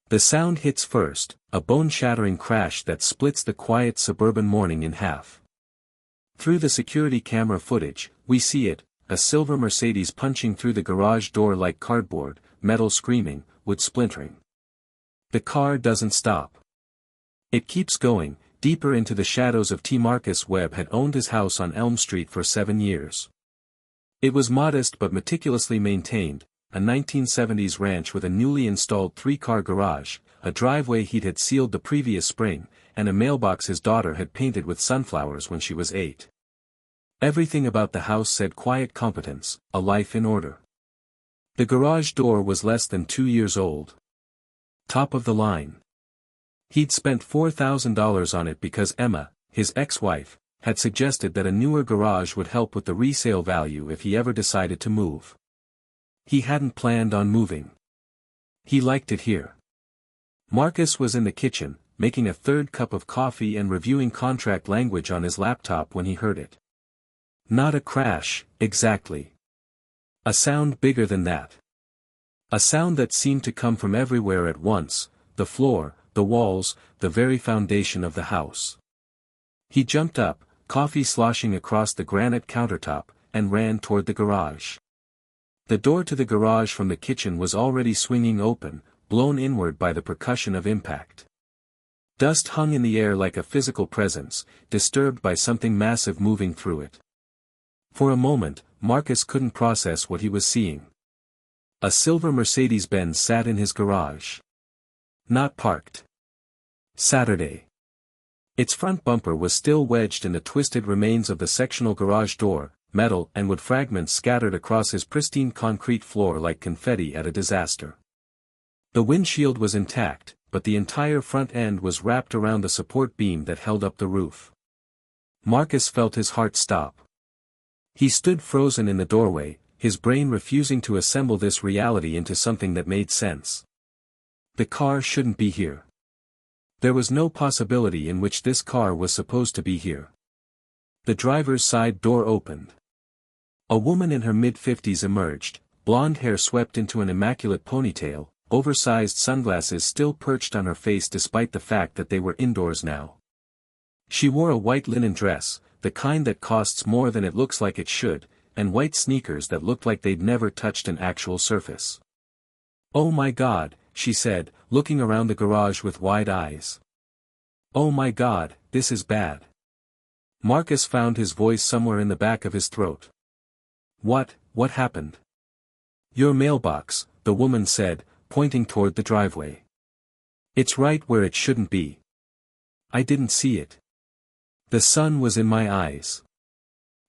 The sound hits first, a bone-shattering crash that splits the quiet suburban morning in half. Through the security camera footage, we see it, a silver Mercedes punching through the garage door like cardboard, metal screaming, wood splintering. The car doesn't stop. It keeps going, deeper into the shadows of T. Marcus Webb had owned his house on Elm Street for 7 years. It was modest but meticulously maintained, a 1970s ranch with a newly installed 3-car garage, a driveway he'd had sealed the previous spring, and a mailbox his daughter had painted with sunflowers when she was 8. Everything about the house said quiet competence, a life in order. The garage door was less than 2 years old. Top of the line. He'd spent $4,000 on it because Emma, his ex-wife, had suggested that a newer garage would help with the resale value if he ever decided to move. He hadn't planned on moving. He liked it here. Marcus was in the kitchen, making a third cup of coffee and reviewing contract language on his laptop when he heard it. Not a crash, exactly. A sound bigger than that. A sound that seemed to come from everywhere at once, the floor, the walls, the very foundation of the house. He jumped up, coffee sloshing across the granite countertop, and ran toward the garage. The door to the garage from the kitchen was already swinging open, blown inward by the percussion of impact. Dust hung in the air like a physical presence, disturbed by something massive moving through it. For a moment, Marcus couldn't process what he was seeing. A silver Mercedes-Benz sat in his garage. Not parked. Saturday. Its front bumper was still wedged in the twisted remains of the sectional garage door, metal and wood fragments scattered across his pristine concrete floor like confetti at a disaster. The windshield was intact, but the entire front end was wrapped around the support beam that held up the roof. Marcus felt his heart stop. He stood frozen in the doorway, his brain refusing to assemble this reality into something that made sense. The car shouldn't be here. There was no possibility in which this car was supposed to be here. The driver's side door opened. A woman in her mid-50s emerged, blonde hair swept into an immaculate ponytail, oversized sunglasses still perched on her face despite the fact that they were indoors now. She wore a white linen dress, the kind that costs more than it looks like it should, and white sneakers that looked like they'd never touched an actual surface. "Oh my God," she said, looking around the garage with wide eyes. "Oh my God, this is bad." Marcus found his voice somewhere in the back of his throat. What happened?" "Your mailbox," the woman said, pointing toward the driveway. "It's right where it shouldn't be." "I didn't see it. The sun was in my eyes.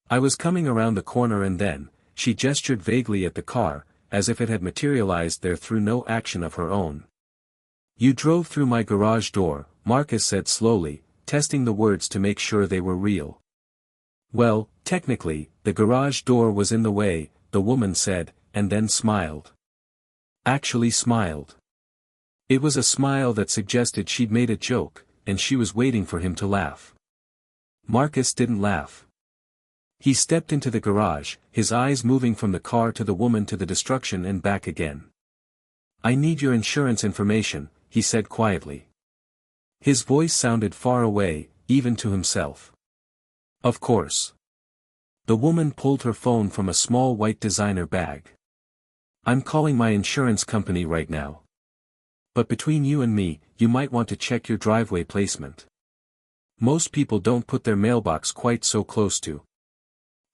I was coming around the corner and then," she gestured vaguely at the car, as if it had materialized there through no action of her own. "You drove through my garage door," Marcus said slowly, testing the words to make sure they were real. "Well, technically, the garage door was in the way," the woman said, and then smiled. Actually smiled. It was a smile that suggested she'd made a joke, and she was waiting for him to laugh. Marcus didn't laugh. He stepped into the garage, his eyes moving from the car to the woman to the destruction and back again. "I need your insurance information," he said quietly. His voice sounded far away, even to himself. "Of course." The woman pulled her phone from a small white designer bag. "I'm calling my insurance company right now. But between you and me, you might want to check your driveway placement. Most people don't put their mailbox quite so close to."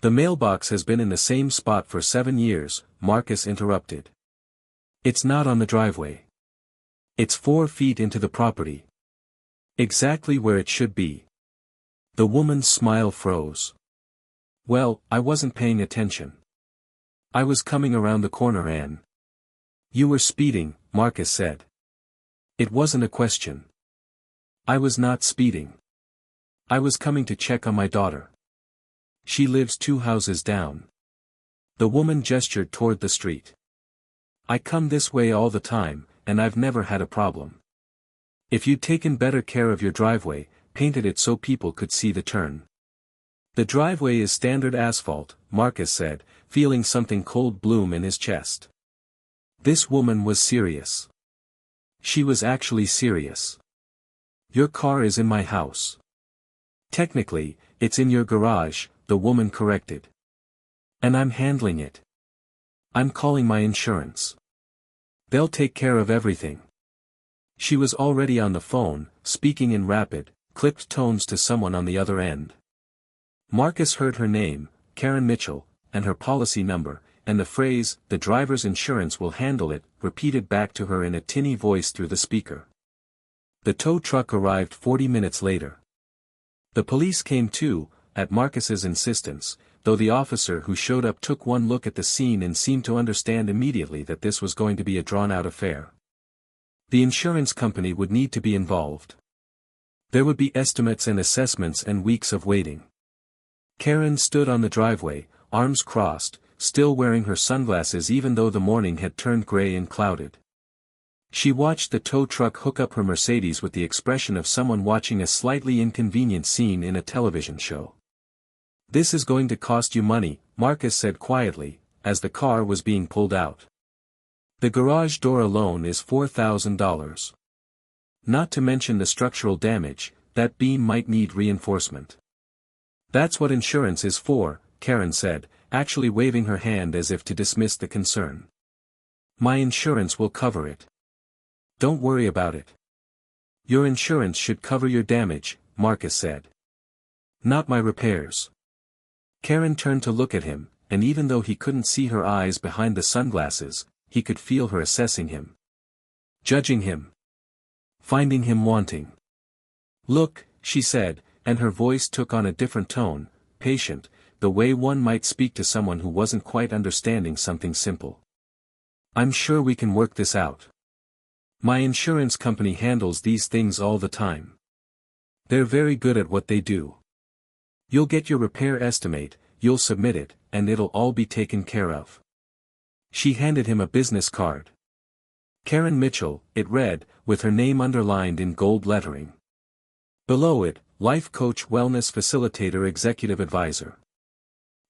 "The mailbox has been in the same spot for 7 years, Marcus interrupted. "It's not on the driveway. It's 4 feet into the property. Exactly where it should be." The woman's smile froze. "Well, I wasn't paying attention. I was coming around the corner and—" "You were speeding," Marcus said. "It wasn't a question. I was not speeding. I was coming to check on my daughter. She lives 2 houses down." The woman gestured toward the street. "I come this way all the time, and I've never had a problem. If you'd taken better care of your driveway, painted it so people could see the turn." "The driveway is standard asphalt," Marcus said, feeling something cold bloom in his chest. This woman was serious. She was actually serious. Your car is in my house. Technically, it's in your garage, the woman corrected. And I'm handling it. I'm calling my insurance. They'll take care of everything. She was already on the phone, speaking in rapid, clipped tones to someone on the other end. Marcus heard her name, Karen Mitchell, and her policy number, and the phrase, "the driver's insurance will handle it," repeated back to her in a tinny voice through the speaker. The tow truck arrived 40 minutes later. The police came too, at Marcus's insistence, though the officer who showed up took one look at the scene and seemed to understand immediately that this was going to be a drawn-out affair. The insurance company would need to be involved. There would be estimates and assessments and weeks of waiting. Karen stood on the driveway, arms crossed, still wearing her sunglasses even though the morning had turned gray and clouded. She watched the tow truck hook up her Mercedes with the expression of someone watching a slightly inconvenient scene in a television show. "This is going to cost you money," Marcus said quietly, as the car was being pulled out. "The garage door alone is $4,000. Not to mention the structural damage, that beam might need reinforcement." "That's what insurance is for," Karen said, actually waving her hand as if to dismiss the concern. "My insurance will cover it. Don't worry about it." "Your insurance should cover your damage," Marcus said. "Not my repairs." Karen turned to look at him, and even though he couldn't see her eyes behind the sunglasses, he could feel her assessing him. Judging him. Finding him wanting. "Look," she said, and her voice took on a different tone, patient, the way one might speak to someone who wasn't quite understanding something simple. "I'm sure we can work this out. My insurance company handles these things all the time. They're very good at what they do. You'll get your repair estimate, you'll submit it, and it'll all be taken care of." She handed him a business card. Karen Mitchell, it read, with her name underlined in gold lettering. Below it, Life Coach Wellness Facilitator Executive Advisor.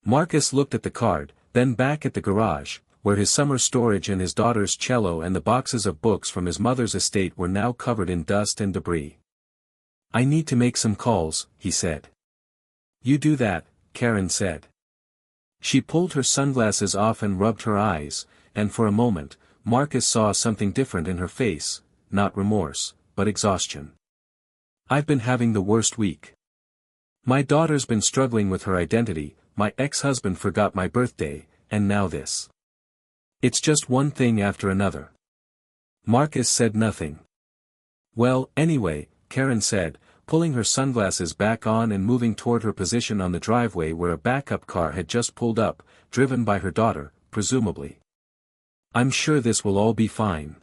Marcus looked at the card, then back at the garage, where his summer storage and his daughter's cello and the boxes of books from his mother's estate were now covered in dust and debris. "I need to make some calls," he said. "You do that," Karen said. She pulled her sunglasses off and rubbed her eyes, and for a moment, Marcus saw something different in her face, not remorse, but exhaustion. "I've been having the worst week. My daughter's been struggling with her identity, my ex-husband forgot my birthday, and now this. It's just one thing after another." Marcus said nothing. "Well, anyway," Karen said, pulling her sunglasses back on and moving toward her position on the driveway where a backup car had just pulled up, driven by her daughter, presumably. "I'm sure this will all be fine.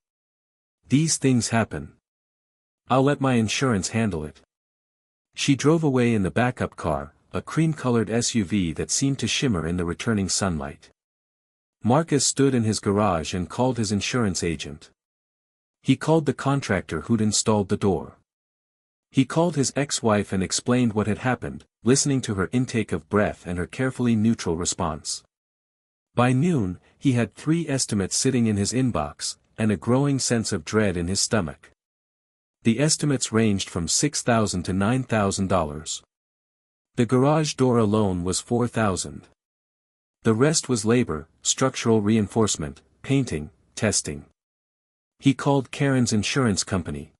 These things happen. I'll let my insurance handle it." She drove away in the backup car, a cream-colored SUV that seemed to shimmer in the returning sunlight. Marcus stood in his garage and called his insurance agent. He called the contractor who'd installed the door. He called his ex-wife and explained what had happened, listening to her intake of breath and her carefully neutral response. By noon, he had 3 estimates sitting in his inbox, and a growing sense of dread in his stomach. The estimates ranged from $6,000 to $9,000. The garage door alone was $4,000. The rest was labor, structural reinforcement, painting, testing. He called Karen's insurance company.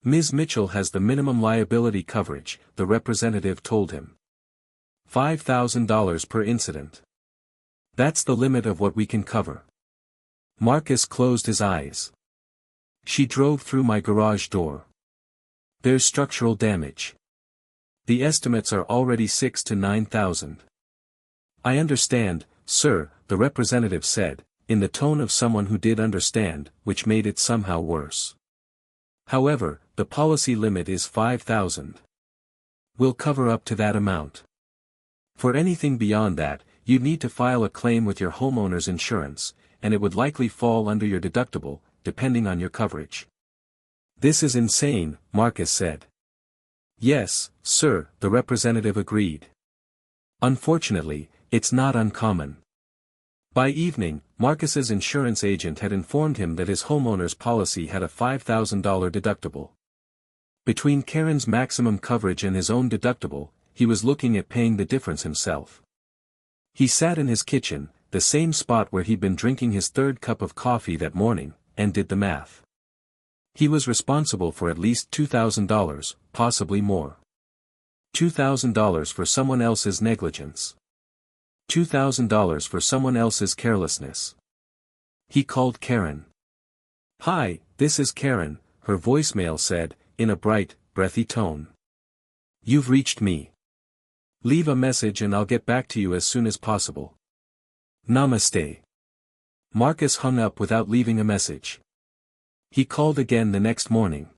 "Ms. Mitchell has the minimum liability coverage," the representative told him. $5,000 per incident. "That's the limit of what we can cover." Marcus closed his eyes. "She drove through my garage door. There's structural damage. The estimates are already $6,000 to $9,000. "I understand, sir," the representative said, in the tone of someone who did understand, which made it somehow worse. "However, the policy limit is $5,000. We'll cover up to that amount. For anything beyond that, you'd need to file a claim with your homeowner's insurance, and it would likely fall under your deductible, depending on your coverage." "This is insane," Marcus said. "Yes, sir," the representative agreed. "Unfortunately, it's not uncommon. By evening, Marcus's insurance agent had informed him that his homeowner's policy had a $5,000 deductible. Between Karen's maximum coverage and his own deductible, he was looking at paying the difference himself. He sat in his kitchen, the same spot where he'd been drinking his third cup of coffee that morning, and did the math. He was responsible for at least $2,000, possibly more. $2,000 for someone else's negligence. $2,000 for someone else's carelessness. He called Karen. "Hi, this is Karen," her voicemail said, in a bright, breathy tone. "You've reached me. Leave a message and I'll get back to you as soon as possible. Namaste." Marcus hung up without leaving a message. He called again the next morning.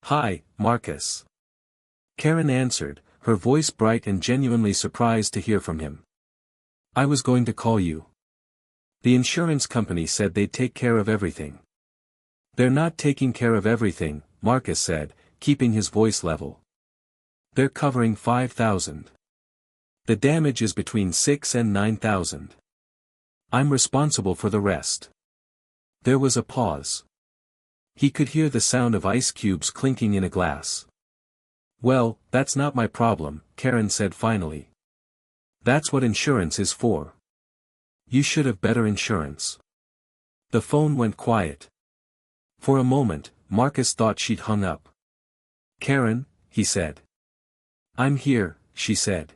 "Hi, Marcus." Karen answered, her voice bright and genuinely surprised to hear from him. "I was going to call you. The insurance company said they'd take care of everything." "They're not taking care of everything," Marcus said, keeping his voice level. "They're covering $5,000. The damage is between $6,000 and $9,000. I'm responsible for the rest." There was a pause. He could hear the sound of ice cubes clinking in a glass. "Well, that's not my problem," Karen said finally. "That's what insurance is for. You should have better insurance." The phone went quiet. For a moment, Marcus thought she'd hung up. "Karen," he said. "I'm here," she said.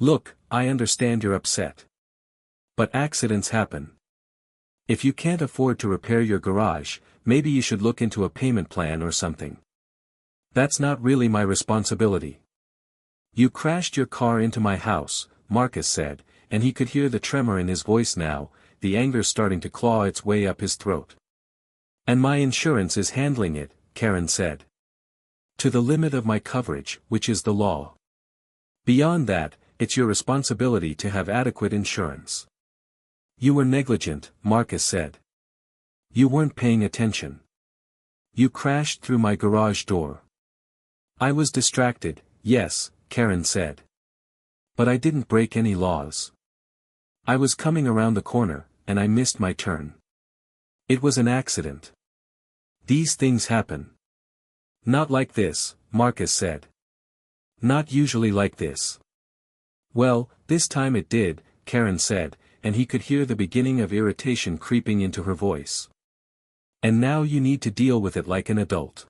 "Look, I understand you're upset. But accidents happen. If you can't afford to repair your garage, maybe you should look into a payment plan or something. That's not really my responsibility." "You crashed your car into my house," Marcus said, and he could hear the tremor in his voice now, the anger starting to claw its way up his throat. "And my insurance is handling it," Karen said. "To the limit of my coverage, which is the law. Beyond that, it's your responsibility to have adequate insurance." "You were negligent," Marcus said. "You weren't paying attention. You crashed through my garage door." "I was distracted, yes," Karen said. "But I didn't break any laws. I was coming around the corner, and I missed my turn. It was an accident. These things happen." "Not like this," Marcus said. "Not usually like this." "Well, this time it did," Karen said, and he could hear the beginning of irritation creeping into her voice. "And now you need to deal with it like an adult.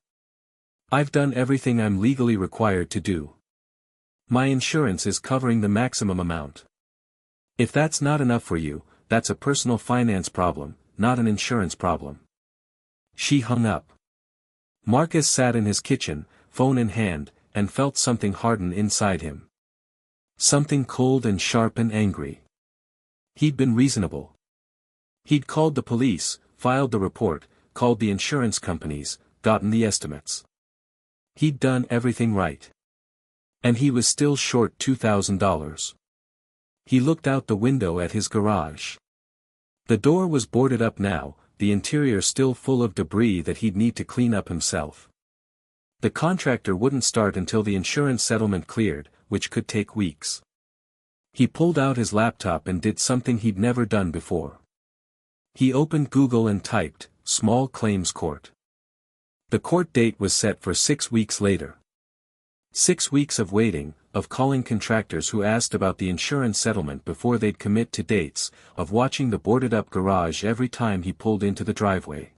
I've done everything I'm legally required to do. My insurance is covering the maximum amount. If that's not enough for you, that's a personal finance problem, not an insurance problem." She hung up. Marcus sat in his kitchen, phone in hand, and felt something harden inside him. Something cold and sharp and angry. He'd been reasonable. He'd called the police, filed the report, called the insurance companies, gotten the estimates. He'd done everything right. And he was still short $2,000. He looked out the window at his garage. The door was boarded up now, the interior still full of debris that he'd need to clean up himself. The contractor wouldn't start until the insurance settlement cleared, which could take weeks. He pulled out his laptop and did something he'd never done before. He opened Google and typed, "Small Claims Court." The court date was set for 6 weeks later. 6 weeks of waiting, of calling contractors who asked about the insurance settlement before they'd commit to dates, of watching the boarded-up garage every time he pulled into the driveway.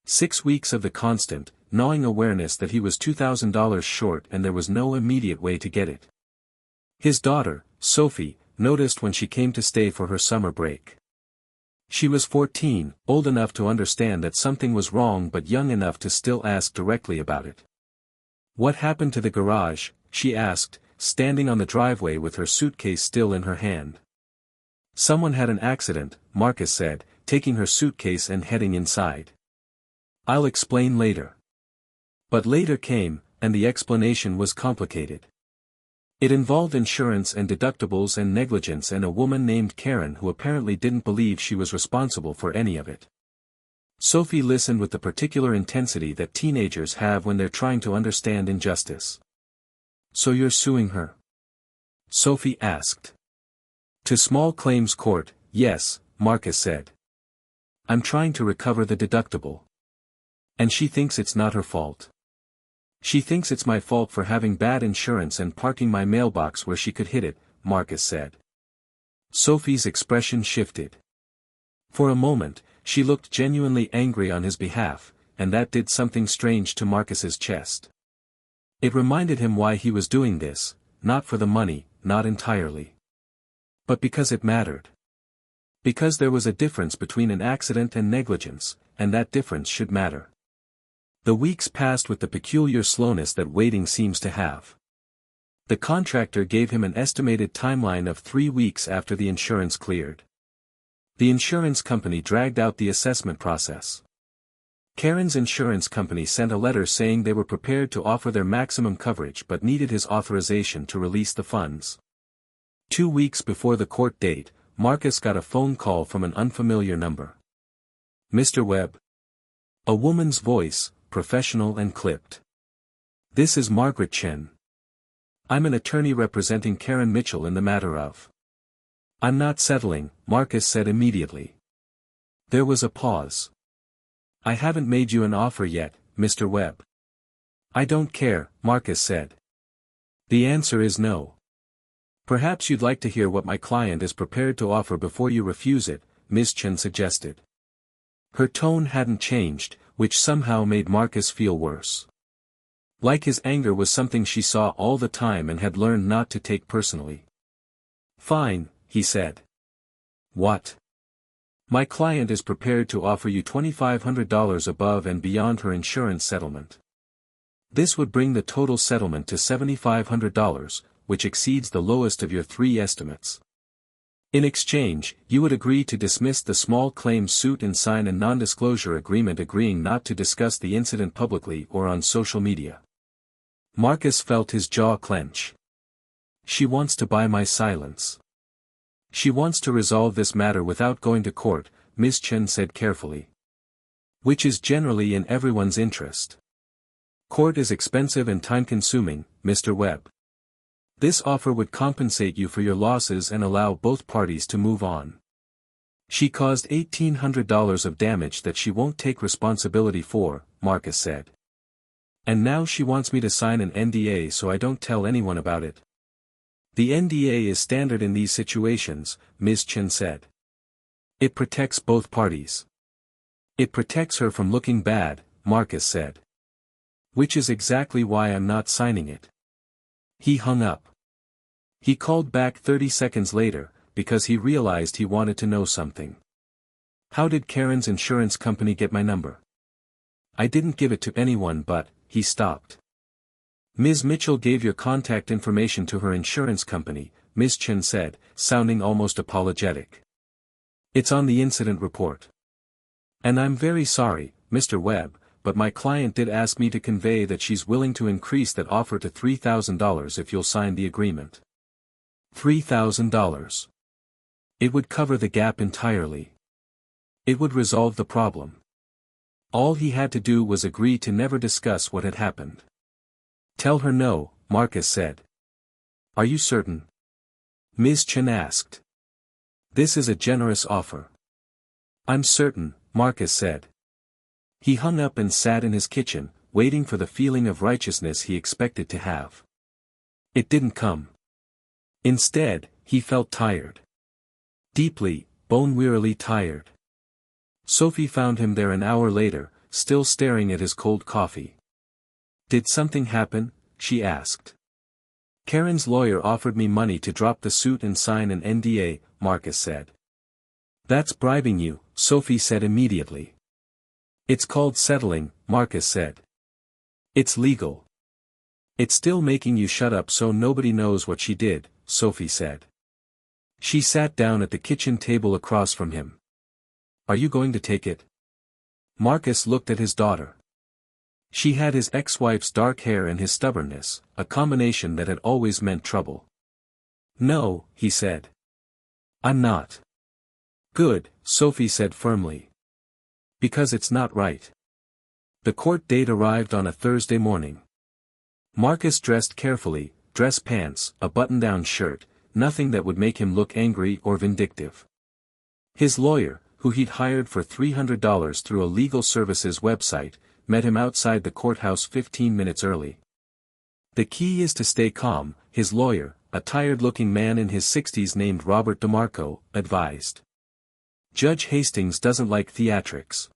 6 weeks of the constant, gnawing awareness that he was $2,000 short and there was no immediate way to get it. His daughter, Sophie, noticed when she came to stay for her summer break. She was 14, old enough to understand that something was wrong but young enough to still ask directly about it. "What happened to the garage?" she asked, standing on the driveway with her suitcase still in her hand. "Someone had an accident," Marcus said, taking her suitcase and heading inside. "I'll explain later." But later came, and the explanation was complicated. It involved insurance and deductibles and negligence and a woman named Karen who apparently didn't believe she was responsible for any of it. Sophie listened with the particular intensity that teenagers have when they're trying to understand injustice. "So you're suing her?" Sophie asked. "To small claims court," Yes, Marcus said. I'm trying to recover the deductible. And she thinks it's not her fault. She thinks it's my fault for having bad insurance and parking my mailbox where she could hit it, Marcus said. Sophie's expression shifted. For a moment, she looked genuinely angry on his behalf, and that did something strange to Marcus's chest. It reminded him why he was doing this, not for the money, not entirely. But because it mattered. Because there was a difference between an accident and negligence, and that difference should matter. The weeks passed with the peculiar slowness that waiting seems to have. The contractor gave him an estimated timeline of 3 weeks after the insurance cleared. The insurance company dragged out the assessment process. Karen's insurance company sent a letter saying they were prepared to offer their maximum coverage but needed his authorization to release the funds. 2 weeks before the court date, Marcus got a phone call from an unfamiliar number. Mr. Webb. A woman's voice, professional and clipped. This is Margaret Chen. I'm an attorney representing Karen Mitchell in the matter of. I'm not settling, Marcus said immediately. There was a pause. I haven't made you an offer yet, Mr. Webb. I don't care, Marcus said. The answer is no. Perhaps you'd like to hear what my client is prepared to offer before you refuse it, Ms. Chen suggested. Her tone hadn't changed, which somehow made Marcus feel worse. Like his anger was something she saw all the time and had learned not to take personally. Fine, he said. What? My client is prepared to offer you $2,500 above and beyond her insurance settlement. This would bring the total settlement to $7,500, which exceeds the lowest of your 3 estimates. In exchange, you would agree to dismiss the small claims suit and sign a non-disclosure agreement agreeing not to discuss the incident publicly or on social media. Marcus felt his jaw clench. She wants to buy my silence. She wants to resolve this matter without going to court, Ms. Chen said carefully. Which is generally in everyone's interest. Court is expensive and time-consuming, Mr. Webb. This offer would compensate you for your losses and allow both parties to move on. She caused $1,800 of damage that she won't take responsibility for, Marcus said. And now she wants me to sign an NDA so I don't tell anyone about it. The NDA is standard in these situations, Ms. Chen said. It protects both parties. It protects her from looking bad, Marcus said. Which is exactly why I'm not signing it. He hung up. He called back 30 seconds later, because he realized he wanted to know something. How did Karen's insurance company get my number? I didn't give it to anyone but, he stopped. Ms. Mitchell gave your contact information to her insurance company, Ms. Chen said, sounding almost apologetic. It's on the incident report. And I'm very sorry, Mr. Webb, but my client did ask me to convey that she's willing to increase that offer to $3,000 if you'll sign the agreement. $3,000. It would cover the gap entirely. It would resolve the problem. All he had to do was agree to never discuss what had happened. Tell her no, Marcus said. Are you certain? Ms. Chen asked. This is a generous offer. I'm certain, Marcus said. He hung up and sat in his kitchen, waiting for the feeling of righteousness he expected to have. It didn't come. Instead, he felt tired. Deeply, bone-wearily tired. Sophie found him there an hour later, still staring at his cold coffee. Did something happen? She asked. Karen's lawyer offered me money to drop the suit and sign an NDA, Marcus said. That's bribing you, Sophie said immediately. It's called settling, Marcus said. It's legal. It's still making you shut up so nobody knows what she did, Sophie said. She sat down at the kitchen table across from him. Are you going to take it? Marcus looked at his daughter. She had his ex-wife's dark hair and his stubbornness, a combination that had always meant trouble. No, he said. I'm not. Good, Sophie said firmly. Because it's not right. The court date arrived on a Thursday morning. Marcus dressed carefully, dress pants, a button-down shirt, nothing that would make him look angry or vindictive. His lawyer, who he'd hired for $300 through a legal services website, met him outside the courthouse 15 minutes early. The key is to stay calm, his lawyer, a tired-looking man in his 60s named Robert DeMarco, advised. Judge Hastings doesn't like theatrics.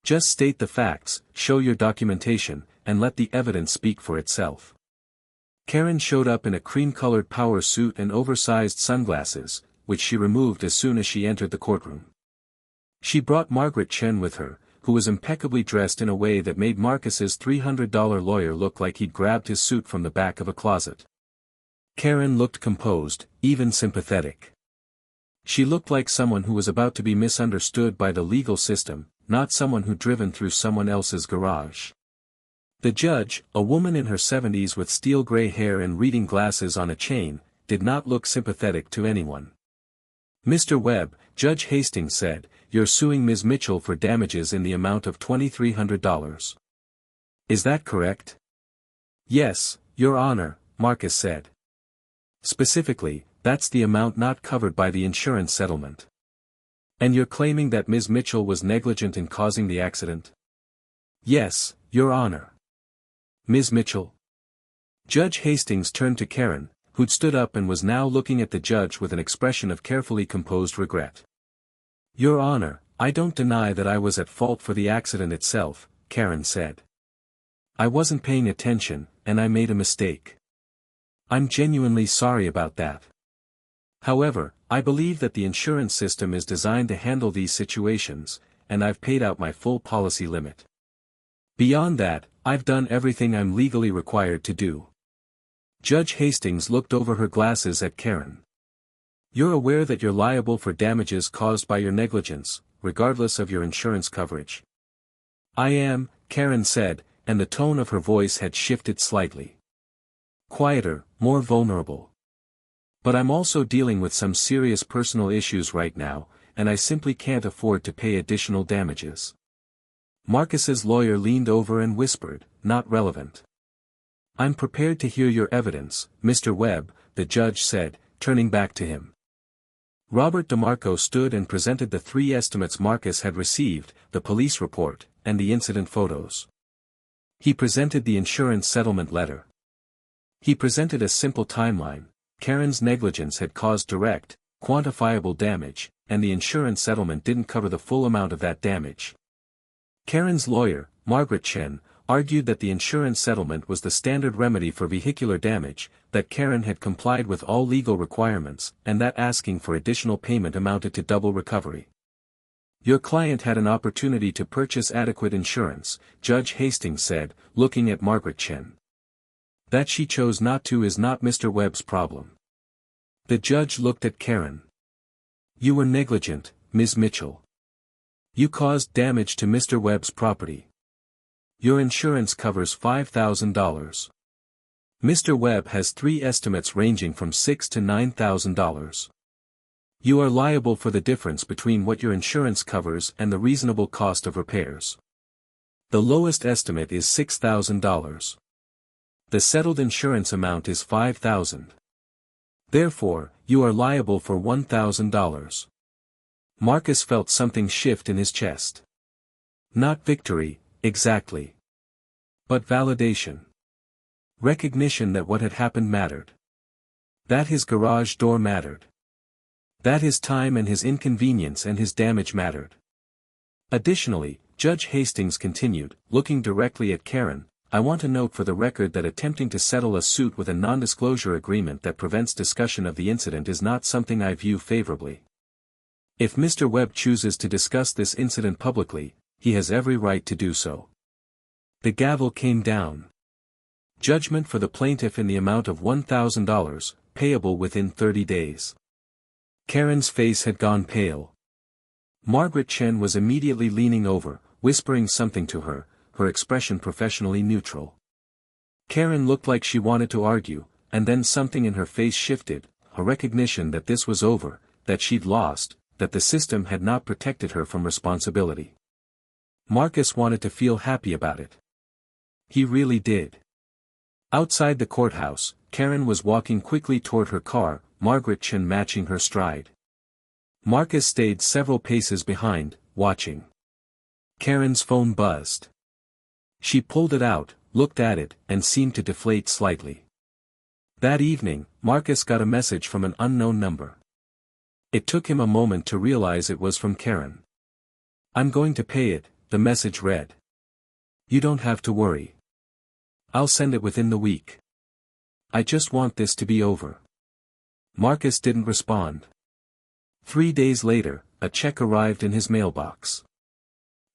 Just state the facts, show your documentation, and let the evidence speak for itself. Karen showed up in a cream-colored power suit and oversized sunglasses, which she removed as soon as she entered the courtroom. She brought Margaret Chen with her, who was impeccably dressed in a way that made Marcus's $300 lawyer look like he'd grabbed his suit from the back of a closet. Karen looked composed, even sympathetic. She looked like someone who was about to be misunderstood by the legal system, not someone who'd driven through someone else's garage. The judge, a woman in her 70s with steel gray hair and reading glasses on a chain, did not look sympathetic to anyone. Mr. Webb, Judge Hastings said, you're suing Ms. Mitchell for damages in the amount of $2,300. Is that correct? Yes, Your Honor, Marcus said. Specifically, that's the amount not covered by the insurance settlement. And you're claiming that Ms. Mitchell was negligent in causing the accident? Yes, Your Honor. Ms. Mitchell? Judge Hastings turned to Karen, who'd stood up and was now looking at the judge with an expression of carefully composed regret. Your Honor, I don't deny that I was at fault for the accident itself, Karen said. I wasn't paying attention, and I made a mistake. I'm genuinely sorry about that. However, I believe that the insurance system is designed to handle these situations, and I've paid out my full policy limit. Beyond that, I've done everything I'm legally required to do. Judge Hastings looked over her glasses at Karen. You're aware that you're liable for damages caused by your negligence, regardless of your insurance coverage. I am, Karen said, and the tone of her voice had shifted slightly. Quieter, more vulnerable. But I'm also dealing with some serious personal issues right now, and I simply can't afford to pay additional damages. Marcus's lawyer leaned over and whispered, not relevant. I'm prepared to hear your evidence, Mr. Webb, the judge said, turning back to him. Robert DeMarco stood and presented the 3 estimates Marcus had received, the police report, and the incident photos. He presented the insurance settlement letter. He presented a simple timeline. Karen's negligence had caused direct, quantifiable damage, and the insurance settlement didn't cover the full amount of that damage. Karen's lawyer, Margaret Chen, argued that the insurance settlement was the standard remedy for vehicular damage, that Karen had complied with all legal requirements, and that asking for additional payment amounted to double recovery. Your client had an opportunity to purchase adequate insurance, Judge Hastings said, looking at Margaret Chen. That she chose not to is not Mr. Webb's problem. The judge looked at Karen. You were negligent, Ms. Mitchell. You caused damage to Mr. Webb's property. Your insurance covers $5,000. Mr. Webb has 3 estimates ranging from $6,000 to $9,000. You are liable for the difference between what your insurance covers and the reasonable cost of repairs. The lowest estimate is $6,000. The settled insurance amount is $5,000. Therefore, you are liable for $1,000. Marcus felt something shift in his chest. Not victory, exactly. But validation. Recognition that what had happened mattered. That his garage door mattered. That his time and his inconvenience and his damage mattered. Additionally, Judge Hastings continued, looking directly at Karen, I want to note for the record that attempting to settle a suit with a non-disclosure agreement that prevents discussion of the incident is not something I view favorably. If Mr. Webb chooses to discuss this incident publicly, he has every right to do so. The gavel came down. Judgment for the plaintiff in the amount of $1,000, payable within 30 days. Karen's face had gone pale. Margaret Chen was immediately leaning over, whispering something to her, her expression professionally neutral. Karen looked like she wanted to argue, and then something in her face shifted, a recognition that this was over, that she'd lost, that the system had not protected her from responsibility. Marcus wanted to feel happy about it. He really did. Outside the courthouse, Karen was walking quickly toward her car, Margaret Chen matching her stride. Marcus stayed several paces behind, watching. Karen's phone buzzed. She pulled it out, looked at it, and seemed to deflate slightly. That evening, Marcus got a message from an unknown number. It took him a moment to realize it was from Karen. "I'm going to pay it," the message read. "You don't have to worry. I'll send it within the week. I just want this to be over." Marcus didn't respond. 3 days later, a check arrived in his mailbox.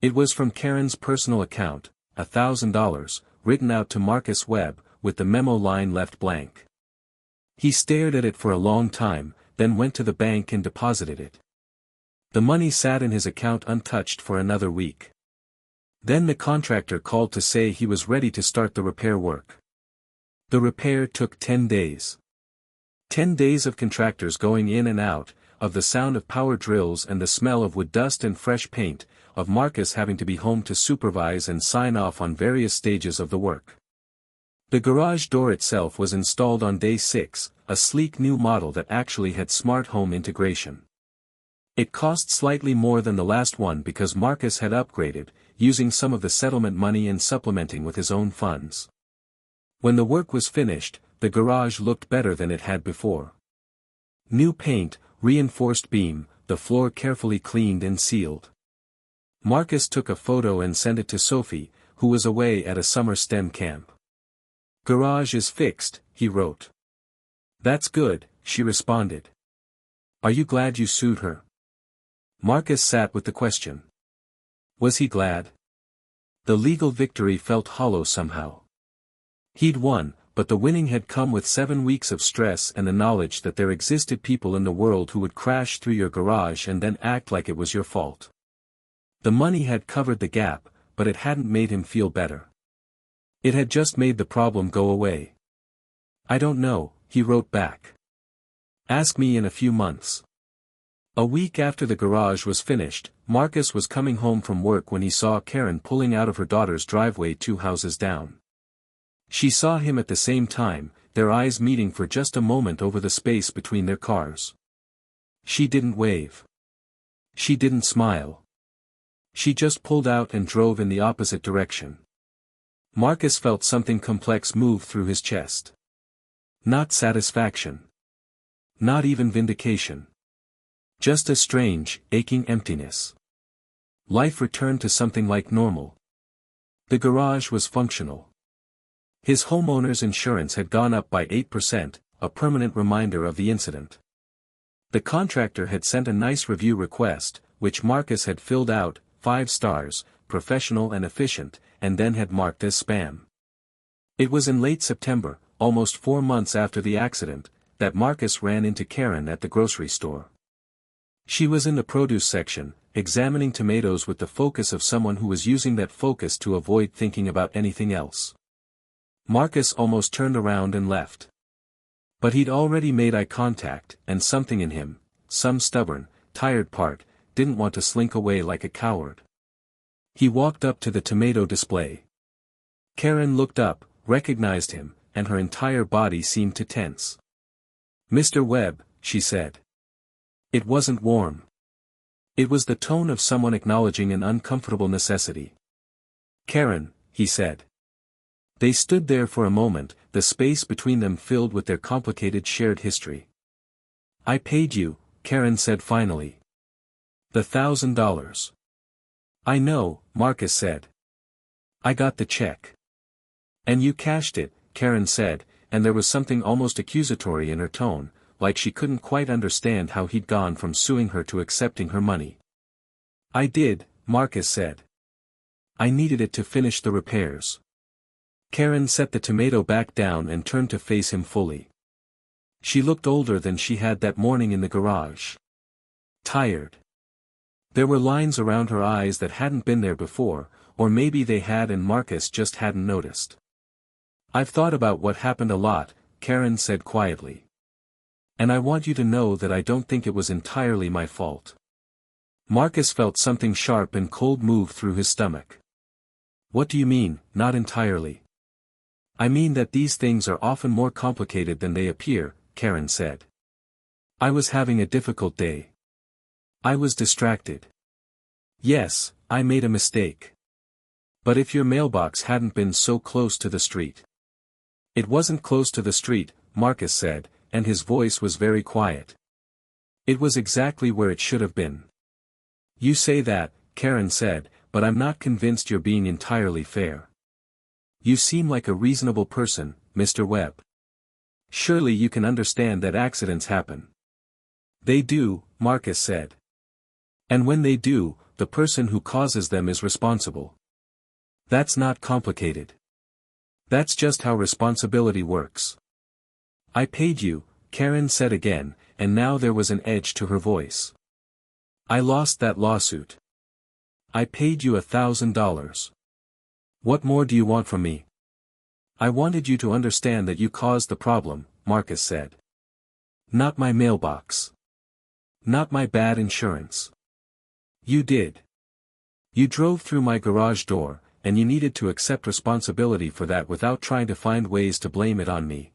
It was from Karen's personal account, $1,000, written out to Marcus Webb, with the memo line left blank. He stared at it for a long time, then went to the bank and deposited it. The money sat in his account untouched for another week. Then the contractor called to say he was ready to start the repair work. The repair took 10 days. 10 days of contractors going in and out, of the sound of power drills and the smell of wood dust and fresh paint, of Marcus having to be home to supervise and sign off on various stages of the work. The garage door itself was installed on day 6, a sleek new model that actually had smart home integration. It cost slightly more than the last one because Marcus had upgraded, using some of the settlement money and supplementing with his own funds. When the work was finished, the garage looked better than it had before. New paint, reinforced beam, the floor carefully cleaned and sealed. Marcus took a photo and sent it to Sophie, who was away at a summer STEM camp. "Garage is fixed," he wrote. "That's good," she responded. "Are you glad you sued her?" Marcus sat with the question. Was he glad? The legal victory felt hollow somehow. He'd won, but the winning had come with 7 weeks of stress and the knowledge that there existed people in the world who would crash through your garage and then act like it was your fault. The money had covered the gap, but it hadn't made him feel better. It had just made the problem go away. "I don't know," he wrote back. "Ask me in a few months." A week after the garage was finished, Marcus was coming home from work when he saw Karen pulling out of her daughter's driveway 2 houses down. She saw him at the same time, their eyes meeting for just a moment over the space between their cars. She didn't wave. She didn't smile. She just pulled out and drove in the opposite direction. Marcus felt something complex move through his chest. Not satisfaction. Not even vindication. Just a strange, aching emptiness. Life returned to something like normal. The garage was functional. His homeowner's insurance had gone up by 8%, a permanent reminder of the incident. The contractor had sent a nice review request, which Marcus had filled out, 5 stars, professional and efficient, and then had marked as spam. It was in late September, almost 4 months after the accident, that Marcus ran into Karen at the grocery store. She was in the produce section, examining tomatoes with the focus of someone who was using that focus to avoid thinking about anything else. Marcus almost turned around and left. But he'd already made eye contact, and something in him, some stubborn, tired part, didn't want to slink away like a coward. He walked up to the tomato display. Karen looked up, recognized him, and her entire body seemed to tense. "Mr. Webb," she said. It wasn't warm. It was the tone of someone acknowledging an uncomfortable necessity. "Karen," he said. They stood there for a moment, the space between them filled with their complicated shared history. "I paid you," Karen said finally. "The $1,000. "I know," Marcus said. "I got the check." "And you cashed it," Karen said, and there was something almost accusatory in her tone, like she couldn't quite understand how he'd gone from suing her to accepting her money. "I did," Marcus said. "I needed it to finish the repairs." Karen set the tomato back down and turned to face him fully. She looked older than she had that morning in the garage. Tired. There were lines around her eyes that hadn't been there before, or maybe they had and Marcus just hadn't noticed. "I've thought about what happened a lot," Karen said quietly. "And I want you to know that I don't think it was entirely my fault." Marcus felt something sharp and cold move through his stomach. "What do you mean, not entirely?" "I mean that these things are often more complicated than they appear," Karen said. "I was having a difficult day. I was distracted. Yes, I made a mistake. But if your mailbox hadn't been so close to the street. It wasn't close to the street, Marcus said, and his voice was very quiet. It was exactly where it should have been. You say that, Karen said, but I'm not convinced you're being entirely fair. You seem like a reasonable person, Mr. Webb. Surely you can understand that accidents happen. They do, Marcus said. And when they do, the person who causes them is responsible. That's not complicated. That's just how responsibility works. I paid you, Karen said again, and now there was an edge to her voice. I lost that lawsuit. I paid you $1,000. What more do you want from me? I wanted you to understand that you caused the problem, Marcus said. Not my mailbox. Not my bad insurance. You did. You drove through my garage door, and you needed to accept responsibility for that without trying to find ways to blame it on me.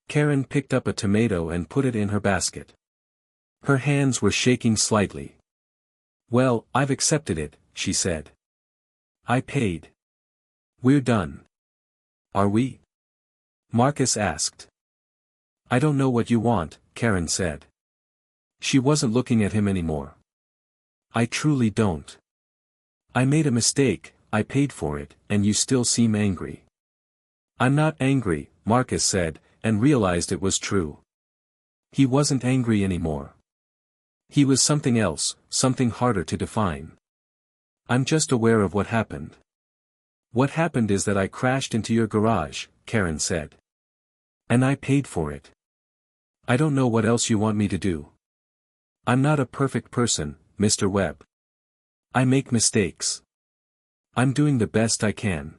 Karen picked up a tomato and put it in her basket. Her hands were shaking slightly. Well, I've accepted it, she said. I paid. We're done. Are we? Marcus asked. I don't know what you want, Karen said. She wasn't looking at him anymore. I truly don't. I made a mistake, I paid for it, and you still seem angry. I'm not angry, Marcus said, and realized it was true. He wasn't angry anymore. He was something else, something harder to define. I'm just aware of what happened. What happened is that I crashed into your garage, Karen said. And I paid for it. I don't know what else you want me to do. I'm not a perfect person, Mr. Webb. I make mistakes. I'm doing the best I can.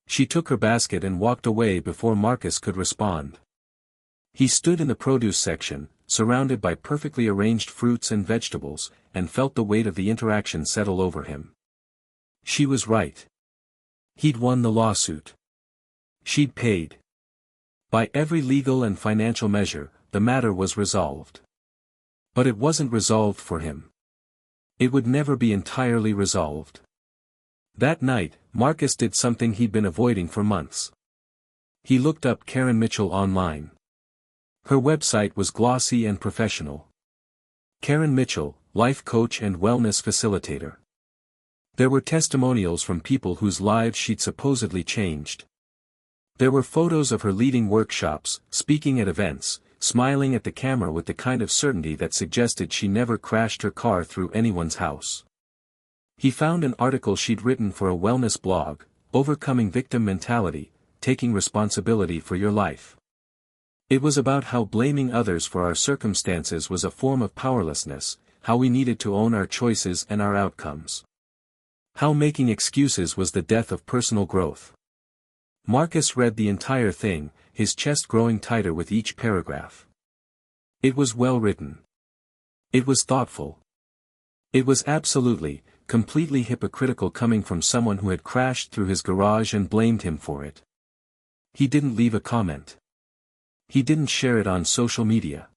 She took her basket and walked away before Marcus could respond. He stood in the produce section, surrounded by perfectly arranged fruits and vegetables, and felt the weight of the interaction settle over him. She was right. He'd won the lawsuit. She'd paid. By every legal and financial measure, the matter was resolved. But it wasn't resolved for him. It would never be entirely resolved. That night, Marcus did something he'd been avoiding for months. He looked up Karen Mitchell online. Her website was glossy and professional. Karen Mitchell, life coach and wellness facilitator. There were testimonials from people whose lives she'd supposedly changed. There were photos of her leading workshops, speaking at events, smiling at the camera with the kind of certainty that suggested she never crashed her car through anyone's house. He found an article she'd written for a wellness blog, Overcoming Victim Mentality, Taking Responsibility for Your Life. It was about how blaming others for our circumstances was a form of powerlessness, how we needed to own our choices and our outcomes. How making excuses was the death of personal growth. Marcus read the entire thing, his chest growing tighter with each paragraph. It was well written. It was thoughtful. It was absolutely, completely hypocritical coming from someone who had crashed through his garage and blamed him for it. He didn't leave a comment. He didn't share it on social media.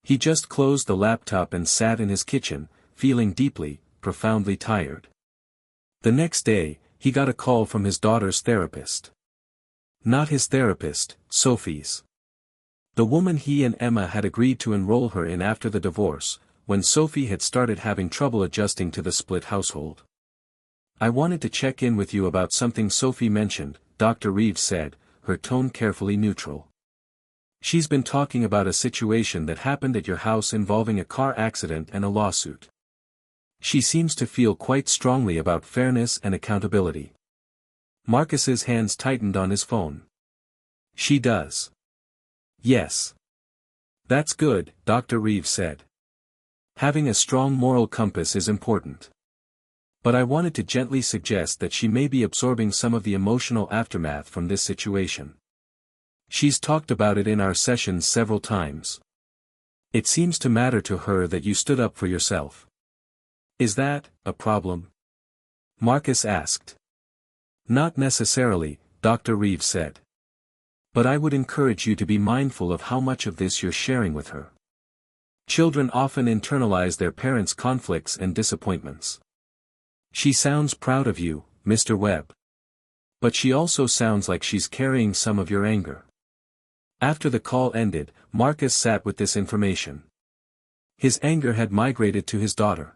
He just closed the laptop and sat in his kitchen, feeling deeply, profoundly tired. The next day, he got a call from his daughter's therapist. Not his therapist, Sophie's. The woman he and Emma had agreed to enroll her in after the divorce, when Sophie had started having trouble adjusting to the split household. I wanted to check in with you about something Sophie mentioned, Dr. Reeves said, her tone carefully neutral. She's been talking about a situation that happened at your house involving a car accident and a lawsuit. She seems to feel quite strongly about fairness and accountability. Marcus's hands tightened on his phone. She does. Yes. That's good, Dr. Reeves said. Having a strong moral compass is important. But I wanted to gently suggest that she may be absorbing some of the emotional aftermath from this situation. She's talked about it in our sessions several times. It seems to matter to her that you stood up for yourself. Is that a problem? Marcus asked. Not necessarily, Dr. Reeves said. But I would encourage you to be mindful of how much of this you're sharing with her. Children often internalize their parents' conflicts and disappointments. She sounds proud of you, Mr. Webb. But she also sounds like she's carrying some of your anger. After the call ended, Marcus sat with this information. His anger had migrated to his daughter.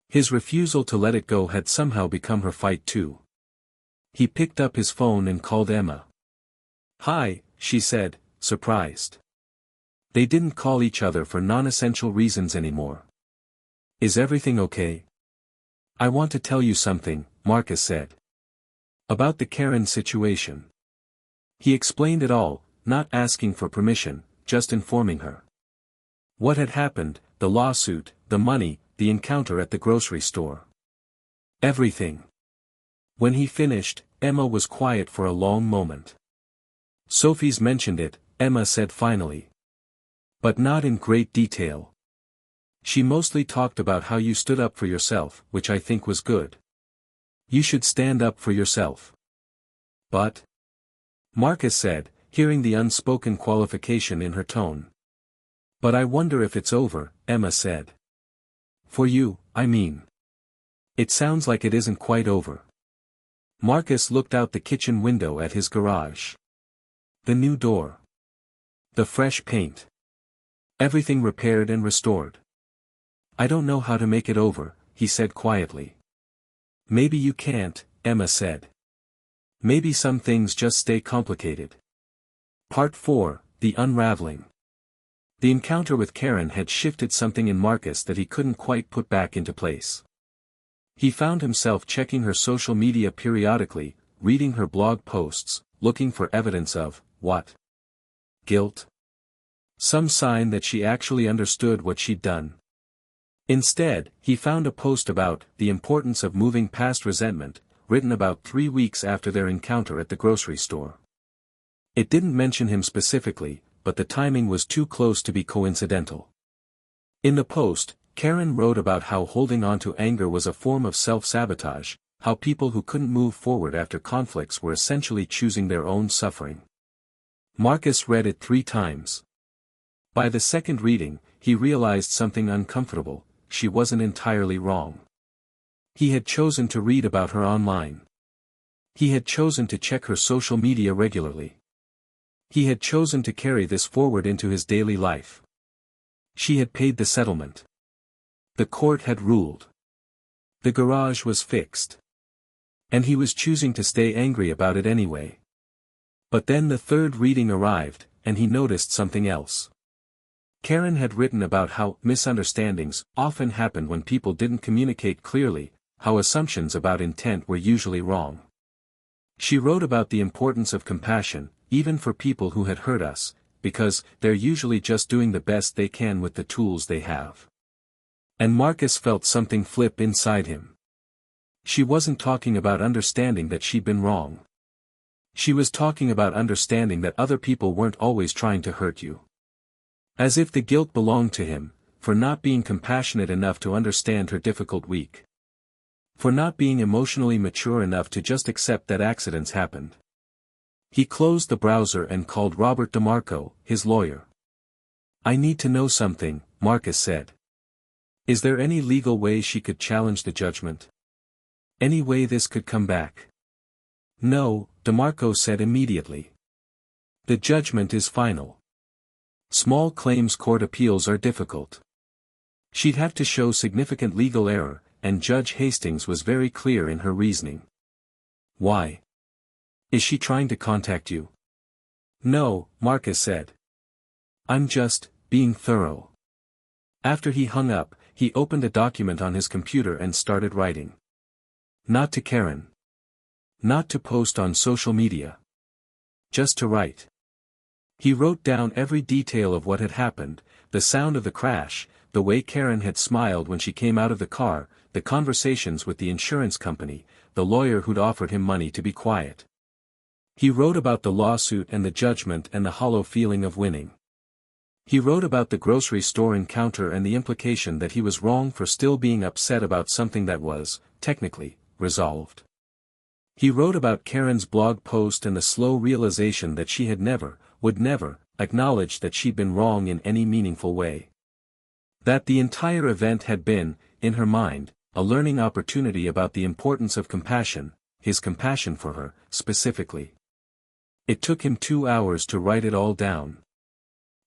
His refusal to let it go had somehow become her fight too. He picked up his phone and called Emma. "Hi," she said, surprised. They didn't call each other for non-essential reasons anymore. "Is everything okay?" "I want to tell you something," Marcus said. "About the Karen situation." He explained it all, not asking for permission, just informing her. What had happened, the lawsuit, the money, the encounter at the grocery store. Everything. When he finished, Emma was quiet for a long moment. "Sophie's mentioned it," Emma said finally. "But not in great detail. She mostly talked about how you stood up for yourself, which I think was good. You should stand up for yourself." "But," Marcus said, hearing the unspoken qualification in her tone. "But I wonder if it's over," Emma said. "For you, I mean. It sounds like it isn't quite over." Marcus looked out the kitchen window at his garage. The new door. The fresh paint. Everything repaired and restored. "I don't know how to make it over," he said quietly. "Maybe you can't," Emma said. "Maybe some things just stay complicated." Part 4, The Unraveling. The encounter with Karen had shifted something in Marcus that he couldn't quite put back into place. He found himself checking her social media periodically, reading her blog posts, looking for evidence of, what? Guilt? Some sign that she actually understood what she'd done. Instead, he found a post about the importance of moving past resentment, written about 3 weeks after their encounter at the grocery store. It didn't mention him specifically, but the timing was too close to be coincidental. In the post, Karen wrote about how holding on to anger was a form of self-sabotage, how people who couldn't move forward after conflicts were essentially choosing their own suffering. Marcus read it 3 times. By the second reading, he realized something uncomfortable: she wasn't entirely wrong. He had chosen to read about her online. He had chosen to check her social media regularly. He had chosen to carry this forward into his daily life. She had paid the settlement. The court had ruled. The garage was fixed. And he was choosing to stay angry about it anyway. But then the third reading arrived, and he noticed something else. Karen had written about how misunderstandings often happened when people didn't communicate clearly, how assumptions about intent were usually wrong. She wrote about the importance of compassion, even for people who had hurt us, because they're usually just doing the best they can with the tools they have. And Marcus felt something flip inside him. She wasn't talking about understanding that she'd been wrong. She was talking about understanding that other people weren't always trying to hurt you. As if the guilt belonged to him, for not being compassionate enough to understand her difficult week. For not being emotionally mature enough to just accept that accidents happened. He closed the browser and called Robert DeMarco, his lawyer. "I need to know something," Marcus said. "Is there any legal way she could challenge the judgment? Any way this could come back?" "No," DeMarco said immediately. "The judgment is final. Small claims court appeals are difficult. She'd have to show significant legal error, and Judge Hastings was very clear in her reasoning." "Why? Is she trying to contact you?" "No," Marcus said. "I'm just being thorough." After he hung up, he opened a document on his computer and started writing. Not to Karen. Not to post on social media. Just to write. He wrote down every detail of what had happened, the sound of the crash, the way Karen had smiled when she came out of the car, the conversations with the insurance company, the lawyer who'd offered him money to be quiet. He wrote about the lawsuit and the judgment and the hollow feeling of winning. He wrote about the grocery store encounter and the implication that he was wrong for still being upset about something that was, technically, resolved. He wrote about Karen's blog post and the slow realization that she had never, would never, acknowledge that she'd been wrong in any meaningful way. That the entire event had been, in her mind, a learning opportunity about the importance of compassion, his compassion for her, specifically. It took him 2 hours to write it all down.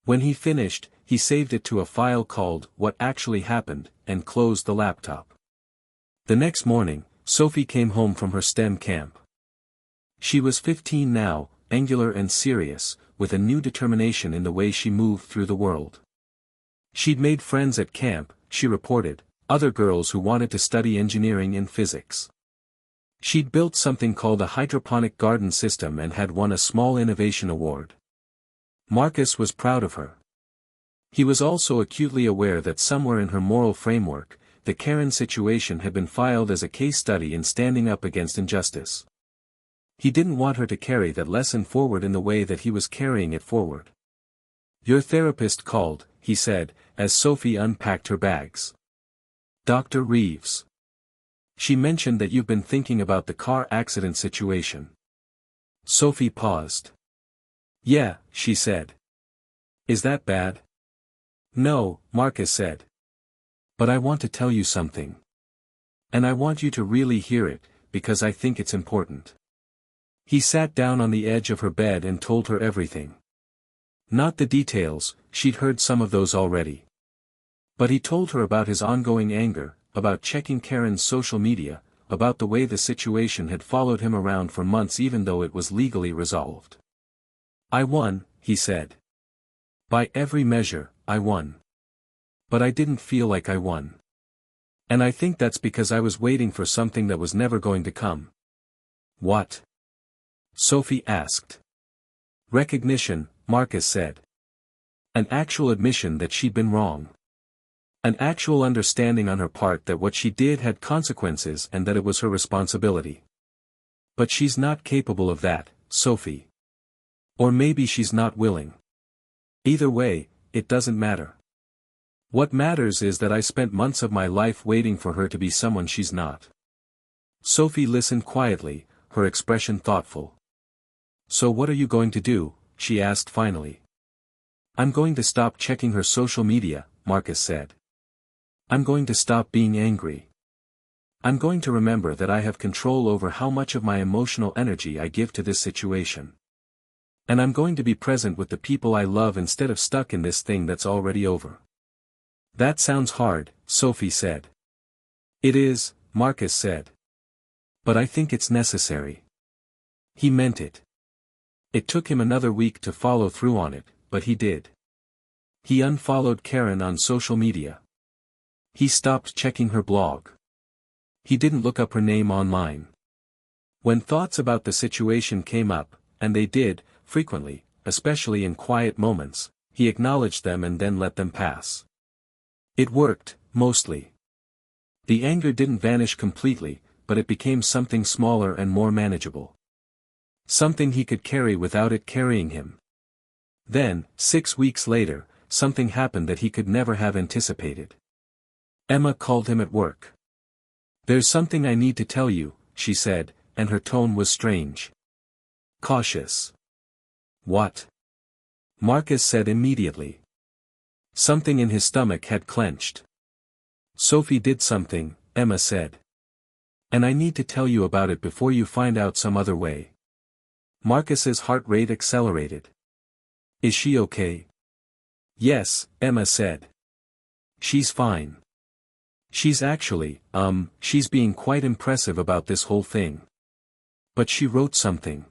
When he finished, he saved it to a file called What Actually Happened, and closed the laptop. The next morning, Sophie came home from her STEM camp. She was 15 now, angular and serious, with a new determination in the way she moved through the world. She'd made friends at camp, she reported, other girls who wanted to study engineering and physics. She'd built something called a hydroponic garden system and had won a small innovation award. Marcus was proud of her. He was also acutely aware that somewhere in her moral framework, the Karen situation had been filed as a case study in standing up against injustice. He didn't want her to carry that lesson forward in the way that he was carrying it forward. "Your therapist called," he said, as Sophie unpacked her bags. "Dr. Reeves. She mentioned that you've been thinking about the car accident situation." Sophie paused. "Yeah," she said. "Is that bad?" "No," Marcus said. "But I want to tell you something. And I want you to really hear it, because I think it's important." He sat down on the edge of her bed and told her everything. Not the details, she'd heard some of those already. But he told her about his ongoing anger, about checking Karen's social media, about the way the situation had followed him around for months even though it was legally resolved. "I won," he said. "By every measure, I won. But I didn't feel like I won. And I think that's because I was waiting for something that was never going to come." "What?" Sophie asked. "Recognition," Marcus said. An actual admission that she'd been wrong. An actual understanding on her part that what she did had consequences and that it was her responsibility. "But she's not capable of that, Sophie. Or maybe she's not willing. Either way, it doesn't matter. What matters is that I spent months of my life waiting for her to be someone she's not." Sophie listened quietly, her expression thoughtful. "So what are you going to do?" she asked finally. "I'm going to stop checking her social media," Marcus said. "I'm going to stop being angry. I'm going to remember that I have control over how much of my emotional energy I give to this situation. And I'm going to be present with the people I love instead of stuck in this thing that's already over." "That sounds hard," Sophie said. "It is," Marcus said. "But I think it's necessary." He meant it. It took him another week to follow through on it, but he did. He unfollowed Karen on social media. He stopped checking her blog. He didn't look up her name online. When thoughts about the situation came up, and they did, frequently, especially in quiet moments, he acknowledged them and then let them pass. It worked, mostly. The anger didn't vanish completely, but it became something smaller and more manageable. Something he could carry without it carrying him. Then, 6 weeks later, something happened that he could never have anticipated. Emma called him at work. "There's something I need to tell you," she said, and her tone was strange. Cautious. "What?" Marcus said immediately. Something in his stomach had clenched. "Sophie did something," Emma said. "And I need to tell you about it before you find out some other way." Marcus's heart rate accelerated. "Is she okay?" "Yes," Emma said. "She's fine. She's actually, she's being quite impressive about this whole thing. But she wrote something."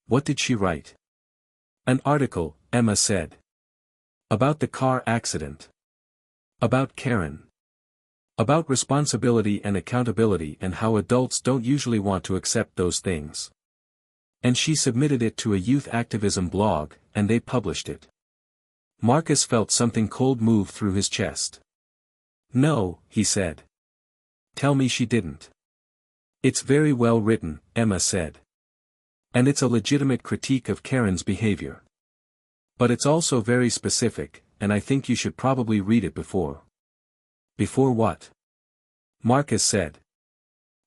"What did she write?" "An article," Emma said. "About the car accident. About Karen. About responsibility and accountability and how adults don't usually want to accept those things. And she submitted it to a youth activism blog, and they published it." Marcus felt something cold move through his chest. "No," he said. "Tell me she didn't." "It's very well written," Emma said. "And it's a legitimate critique of Karen's behavior. But it's also very specific, and I think you should probably read it before." "Before what?" Marcus said.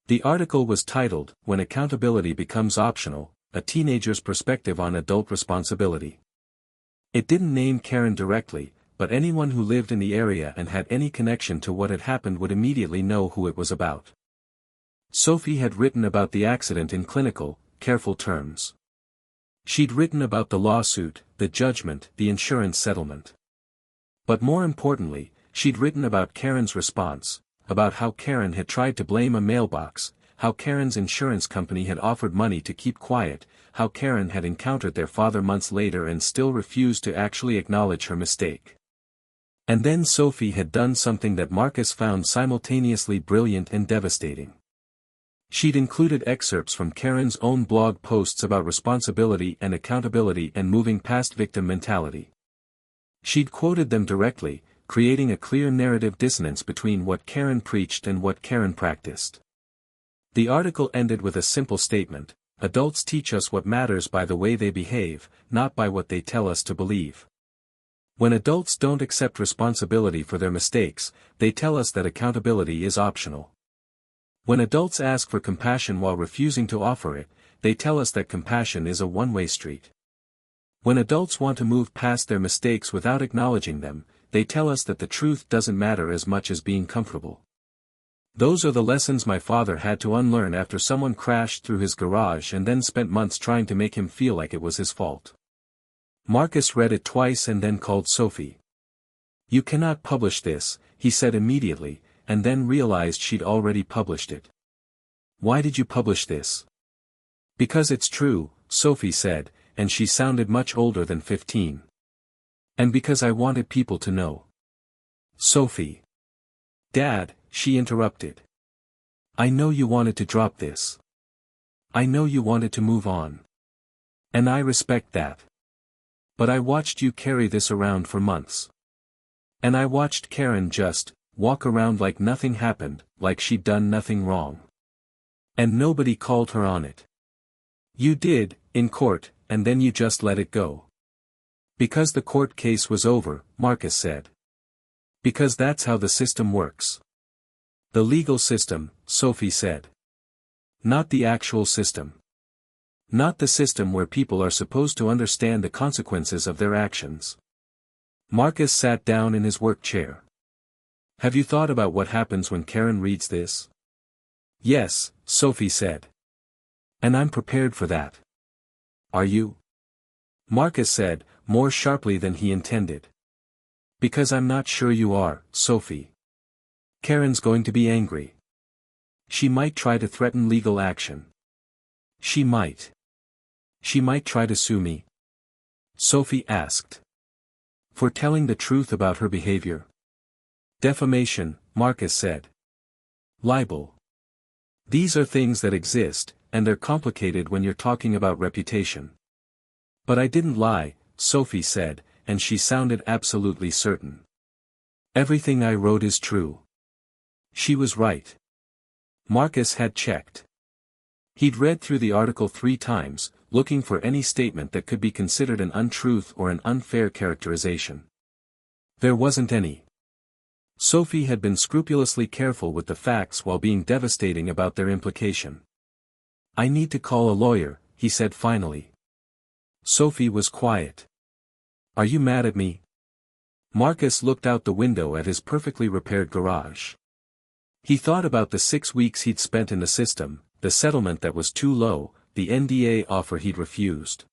The article was titled, "When Accountability Becomes Optional, A Teenager's Perspective on Adult Responsibility." It didn't name Karen directly, but anyone who lived in the area and had any connection to what had happened would immediately know who it was about. Sophie had written about the accident in clinical, careful terms. She'd written about the lawsuit, the judgment, the insurance settlement. But more importantly, she'd written about Karen's response, about how Karen had tried to blame a mailbox, how Karen's insurance company had offered money to keep quiet, how Karen had encountered their father months later and still refused to actually acknowledge her mistake. And then Sophie had done something that Marcus found simultaneously brilliant and devastating. She'd included excerpts from Karen's own blog posts about responsibility and accountability and moving past victim mentality. She'd quoted them directly, creating a clear narrative dissonance between what Karen preached and what Karen practiced. The article ended with a simple statement: adults teach us what matters by the way they behave, not by what they tell us to believe. When adults don't accept responsibility for their mistakes, they tell us that accountability is optional. When adults ask for compassion while refusing to offer it, they tell us that compassion is a one-way street. When adults want to move past their mistakes without acknowledging them, they tell us that the truth doesn't matter as much as being comfortable. Those are the lessons my father had to unlearn after someone crashed through his garage and then spent months trying to make him feel like it was his fault. Marcus read it twice and then called Sophie. "You cannot publish this," he said immediately, and then realized she'd already published it. "Why did you publish this?" "Because it's true," Sophie said, and she sounded much older than 15. "And because I wanted people to know." "Sophie." "Dad," she interrupted. "I know you wanted to drop this. I know you wanted to move on. And I respect that. But I watched you carry this around for months. And I watched Karen just walk around like nothing happened, like she'd done nothing wrong. And nobody called her on it. You did, in court, and then you just let it go. Because the court case was over," Marcus said. "Because that's how the system works." "The legal system," Sophie said. "Not the actual system. Not the system where people are supposed to understand the consequences of their actions." Marcus sat down in his work chair. "Have you thought about what happens when Karen reads this?" "Yes," Sophie said. "And I'm prepared for that." "Are you?" Marcus said, more sharply than he intended. "Because I'm not sure you are, Sophie. Karen's going to be angry. She might try to threaten legal action. She might. She might try to sue me." Sophie asked. "For telling the truth about her behavior?" "Defamation," Marcus said. "Libel. These are things that exist, and they're complicated when you're talking about reputation." "But I didn't lie," Sophie said, and she sounded absolutely certain. "Everything I wrote is true." She was right. Marcus had checked. He'd read through the article 3 times, looking for any statement that could be considered an untruth or an unfair characterization. There wasn't any. Sophie had been scrupulously careful with the facts while being devastating about their implication. "I need to call a lawyer," he said finally. Sophie was quiet. "Are you mad at me?" Marcus looked out the window at his perfectly repaired garage. He thought about the 6 weeks he'd spent in the system, the settlement that was too low, the NDA offer he'd refused.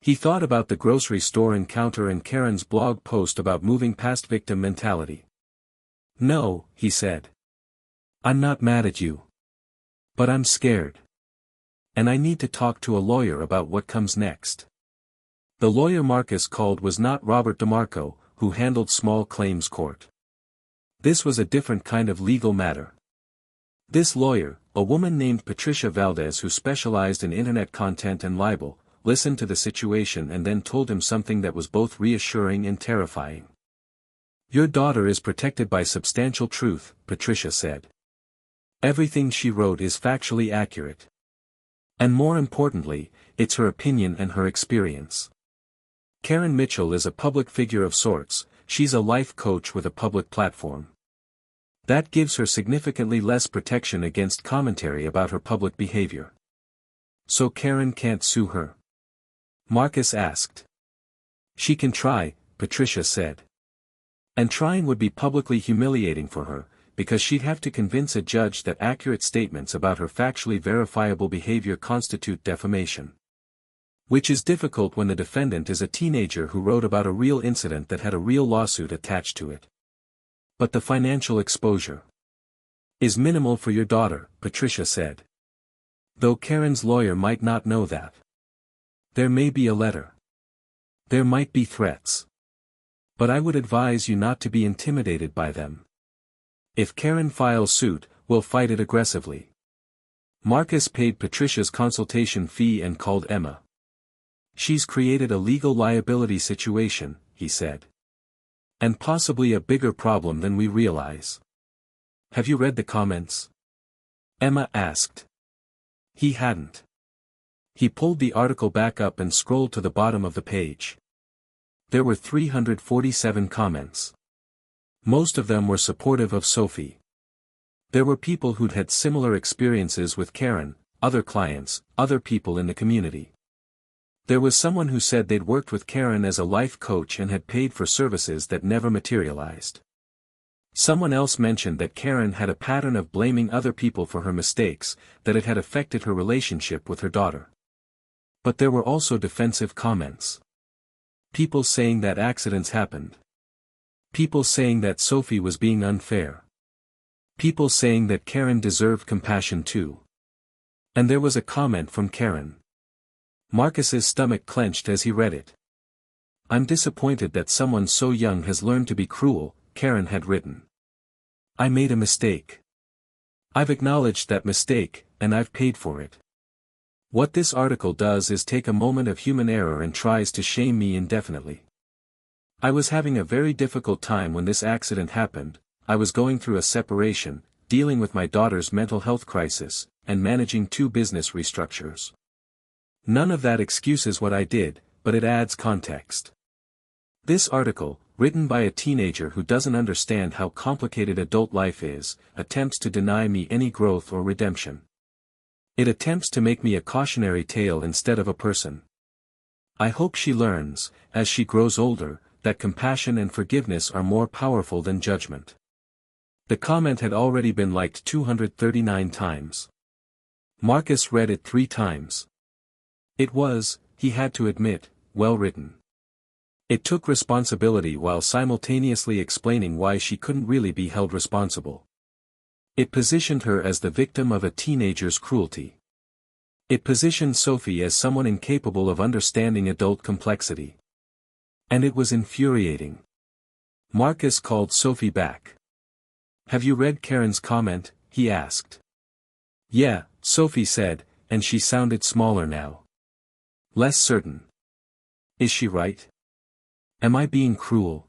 He thought about the grocery store encounter and Karen's blog post about moving past victim mentality. "No," he said. "I'm not mad at you. But I'm scared. And I need to talk to a lawyer about what comes next." The lawyer Marcus called was not Robert DeMarco, who handled small claims court. This was a different kind of legal matter. This lawyer, a woman named Patricia Valdez who specialized in internet content and libel, listened to the situation and then told him something that was both reassuring and terrifying. "Your daughter is protected by substantial truth," Patricia said. "Everything she wrote is factually accurate. And more importantly, it's her opinion and her experience. Karen Mitchell is a public figure of sorts, she's a life coach with a public platform. That gives her significantly less protection against commentary about her public behavior. So Karen can't sue her?" Marcus asked. "She can try," Patricia said. And trying would be publicly humiliating for her, because she'd have to convince a judge that accurate statements about her factually verifiable behavior constitute defamation. Which is difficult when the defendant is a teenager who wrote about a real incident that had a real lawsuit attached to it. But the financial exposure is minimal for your daughter, Patricia said. Though Karen's lawyer might not know that. There may be a letter. There might be threats. But I would advise you not to be intimidated by them. If Karen files suit, we'll fight it aggressively. Marcus paid Patricia's consultation fee and called Emma. She's created a legal liability situation, he said. And possibly a bigger problem than we realize. Have you read the comments? Emma asked. He hadn't. He pulled the article back up and scrolled to the bottom of the page. There were 347 comments. Most of them were supportive of Sophie. There were people who'd had similar experiences with Karen, other clients, other people in the community. There was someone who said they'd worked with Karen as a life coach and had paid for services that never materialized. Someone else mentioned that Karen had a pattern of blaming other people for her mistakes, that it had affected her relationship with her daughter. But there were also defensive comments. People saying that accidents happened. People saying that Sophie was being unfair. People saying that Karen deserved compassion too. And there was a comment from Karen. Marcus's stomach clenched as he read it. I'm disappointed that someone so young has learned to be cruel, Karen had written. I made a mistake. I've acknowledged that mistake, and I've paid for it. What this article does is take a moment of human error and tries to shame me indefinitely. I was having a very difficult time when this accident happened. I was going through a separation, dealing with my daughter's mental health crisis, and managing 2 business restructures. None of that excuses what I did, but it adds context. This article, written by a teenager who doesn't understand how complicated adult life is, attempts to deny me any growth or redemption. It attempts to make me a cautionary tale instead of a person. I hope she learns, as she grows older, that compassion and forgiveness are more powerful than judgment. The comment had already been liked 239 times. Marcus read it 3 times. It was, he had to admit, well written. It took responsibility while simultaneously explaining why she couldn't really be held responsible. It positioned her as the victim of a teenager's cruelty. It positioned Sophie as someone incapable of understanding adult complexity. And it was infuriating. Marcus called Sophie back. Have you read Karen's comment? He asked. Yeah, Sophie said, and she sounded smaller now. Less certain. Is she right? Am I being cruel?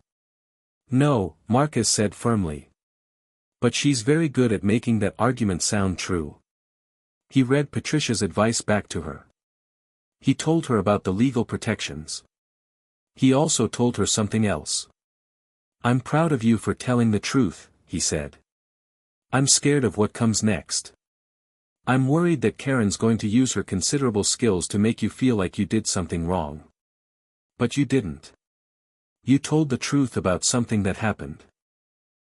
No, Marcus said firmly. But she's very good at making that argument sound true. He read Patricia's advice back to her. He told her about the legal protections. He also told her something else. I'm proud of you for telling the truth, he said. I'm scared of what comes next. I'm worried that Karen's going to use her considerable skills to make you feel like you did something wrong. But you didn't. You told the truth about something that happened.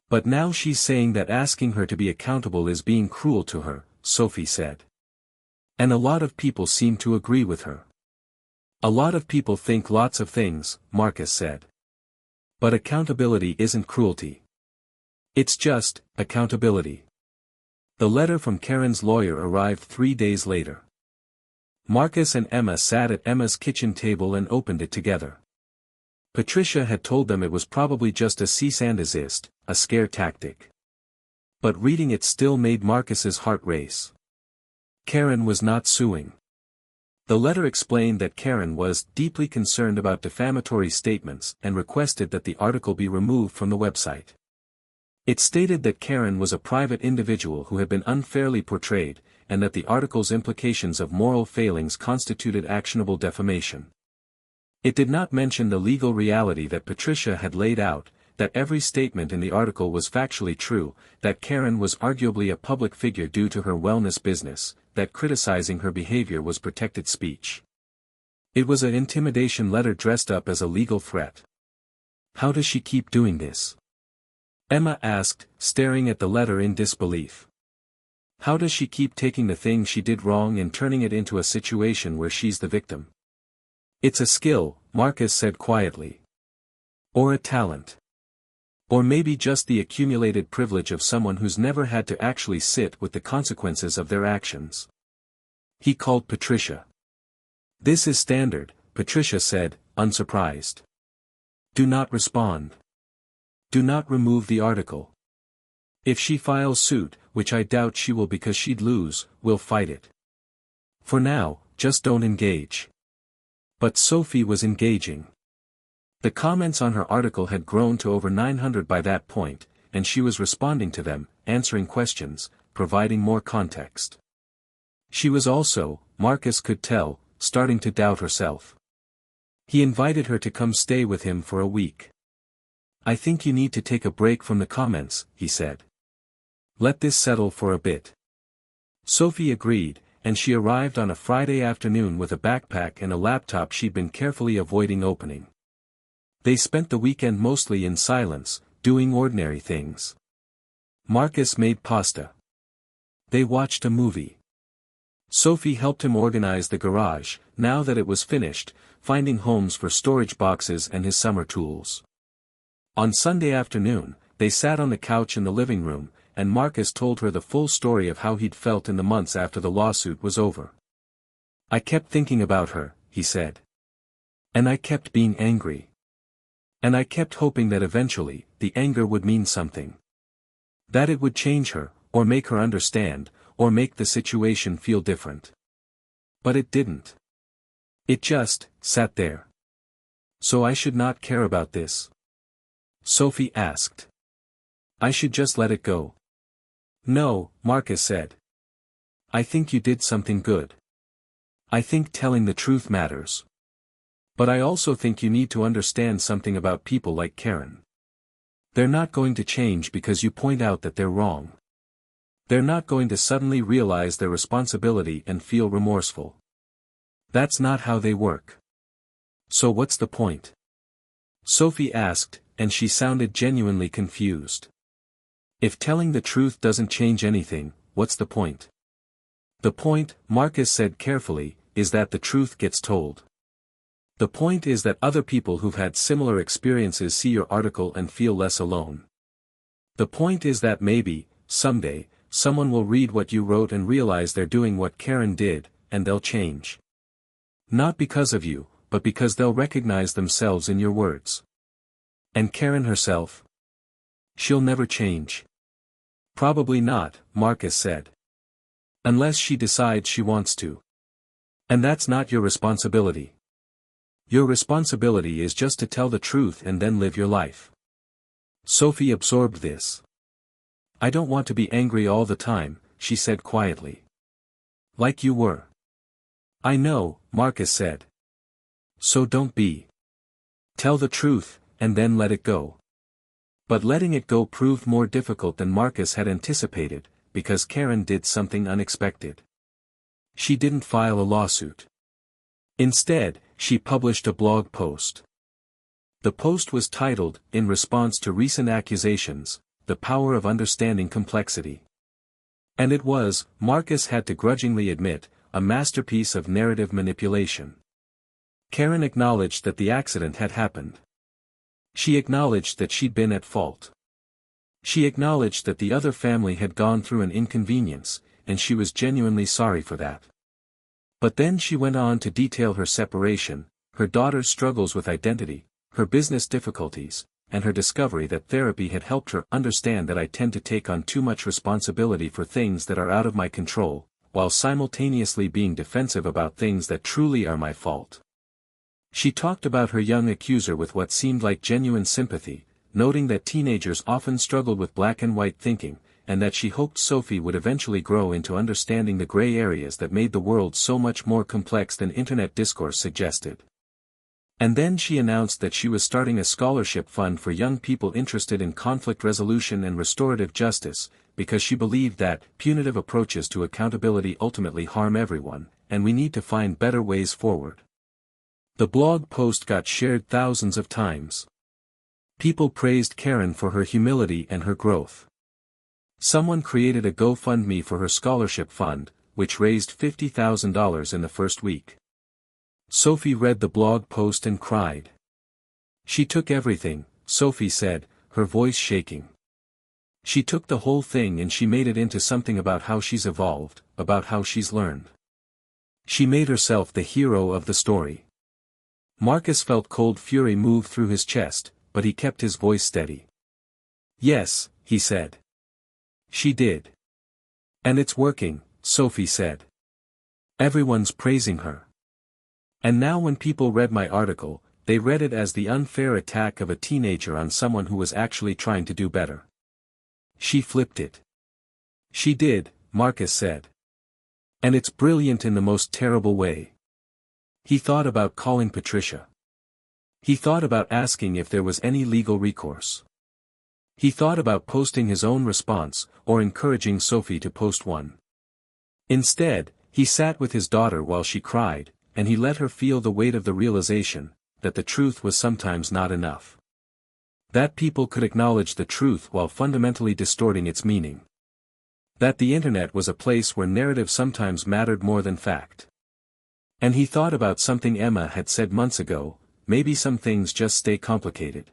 But now she's saying that asking her to be accountable is being cruel to her, Sophie said. And a lot of people seem to agree with her. A lot of people think lots of things, Marcus said. But accountability isn't cruelty. It's just, accountability. The letter from Karen's lawyer arrived 3 days later. Marcus and Emma sat at Emma's kitchen table and opened it together. Patricia had told them it was probably just a cease and desist, a scare tactic. But reading it still made Marcus's heart race. Karen was not suing. The letter explained that Karen was deeply concerned about defamatory statements and requested that the article be removed from the website. It stated that Karen was a private individual who had been unfairly portrayed, and that the article's implications of moral failings constituted actionable defamation. It did not mention the legal reality that Patricia had laid out, that every statement in the article was factually true, that Karen was arguably a public figure due to her wellness business, that criticizing her behavior was protected speech. It was an intimidation letter dressed up as a legal threat. How does she keep doing this? Emma asked, staring at the letter in disbelief. How does she keep taking the thing she did wrong and turning it into a situation where she's the victim? It's a skill, Marcus said quietly. Or a talent. Or maybe just the accumulated privilege of someone who's never had to actually sit with the consequences of their actions. He called Patricia. This is standard, Patricia said, unsurprised. Do not respond. Do not remove the article. If she files suit, which I doubt she will because she'd lose, we'll fight it. For now, just don't engage. But Sophie was engaging. The comments on her article had grown to over 900 by that point, and she was responding to them, answering questions, providing more context. She was also, Marcus could tell, starting to doubt herself. He invited her to come stay with him for a week. I think you need to take a break from the comments, he said. Let this settle for a bit. Sophie agreed, and she arrived on a Friday afternoon with a backpack and a laptop she'd been carefully avoiding opening. They spent the weekend mostly in silence, doing ordinary things. Marcus made pasta. They watched a movie. Sophie helped him organize the garage, now that it was finished, finding homes for storage boxes and his summer tools. On Sunday afternoon, they sat on the couch in the living room, and Marcus told her the full story of how he'd felt in the months after the lawsuit was over. I kept thinking about her, he said. And I kept being angry. And I kept hoping that eventually, the anger would mean something. That it would change her, or make her understand, or make the situation feel different. But it didn't. It just sat there. So I should not care about this? Sophie asked. I should just let it go. No, Marcus said. I think you did something good. I think telling the truth matters. But I also think you need to understand something about people like Karen. They're not going to change because you point out that they're wrong. They're not going to suddenly realize their responsibility and feel remorseful. That's not how they work. So what's the point? Sophie asked, and she sounded genuinely confused. If telling the truth doesn't change anything, what's the point? The point, Marcus said carefully, is that the truth gets told. The point is that other people who've had similar experiences see your article and feel less alone. The point is that maybe, someday, someone will read what you wrote and realize they're doing what Karen did, and they'll change. Not because of you, but because they'll recognize themselves in your words. And Karen herself? She'll never change. Probably not, Marcus said. Unless she decides she wants to. And that's not your responsibility. Your responsibility is just to tell the truth and then live your life. Sophie absorbed this. I don't want to be angry all the time, she said quietly. Like you were. I know, Marcus said. So don't be. Tell the truth, and then let it go. But letting it go proved more difficult than Marcus had anticipated, because Karen did something unexpected. She didn't file a lawsuit. Instead, she published a blog post. The post was titled, in response to recent accusations, The Power of Understanding Complexity. And it was, Marcus had to grudgingly admit, a masterpiece of narrative manipulation. Karen acknowledged that the accident had happened. She acknowledged that she'd been at fault. She acknowledged that the other family had gone through an inconvenience, and she was genuinely sorry for that. But then she went on to detail her separation, her daughter's struggles with identity, her business difficulties, and her discovery that therapy had helped her understand that I tend to take on too much responsibility for things that are out of my control, while simultaneously being defensive about things that truly are my fault. She talked about her young accuser with what seemed like genuine sympathy, noting that teenagers often struggled with black and white thinking, and that she hoped Sophie would eventually grow into understanding the gray areas that made the world so much more complex than internet discourse suggested. And then she announced that she was starting a scholarship fund for young people interested in conflict resolution and restorative justice, because she believed that punitive approaches to accountability ultimately harm everyone, and we need to find better ways forward. The blog post got shared thousands of times. People praised Karen for her humility and her growth. Someone created a GoFundMe for her scholarship fund, which raised $50,000 in the first week. Sophie read the blog post and cried. She took everything, Sophie said, her voice shaking. She took the whole thing and she made it into something about how she's evolved, about how she's learned. She made herself the hero of the story. Marcus felt cold fury move through his chest, but he kept his voice steady. Yes, he said. She did. And it's working, Sophie said. Everyone's praising her. And now when people read my article, they read it as the unfair attack of a teenager on someone who was actually trying to do better. She flipped it. She did, Marcus said. And it's brilliant in the most terrible way. He thought about calling Patricia. He thought about asking if there was any legal recourse. He thought about posting his own response, or encouraging Sophie to post one. Instead, he sat with his daughter while she cried, and he let her feel the weight of the realization that the truth was sometimes not enough. That people could acknowledge the truth while fundamentally distorting its meaning. That the internet was a place where narrative sometimes mattered more than fact. And he thought about something Emma had said months ago, maybe some things just stay complicated.